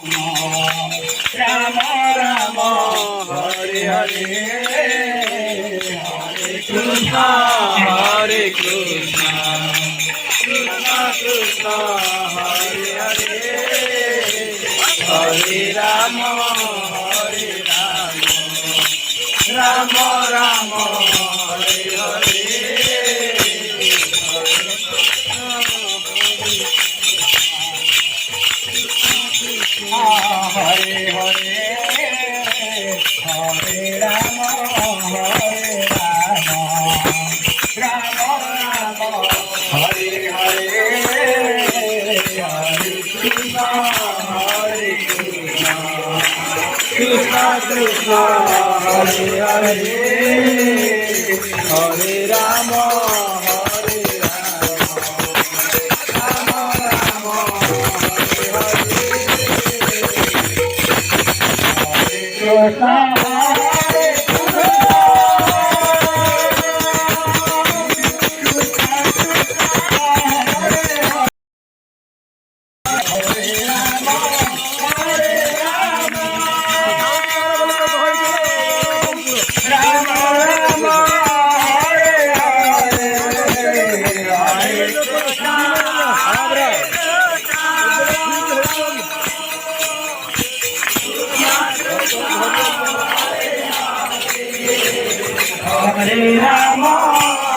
Ram Ram Hare Hare Hare Krishna Krishna Krishna Hare Hare Hare Ram Ram Ram Hare Hare Hare Hare Hare Ram Ram Ram Hare Hare Hare Krishna Krishna Krishna Hare Hare Hare Ram Krishna Hare Ram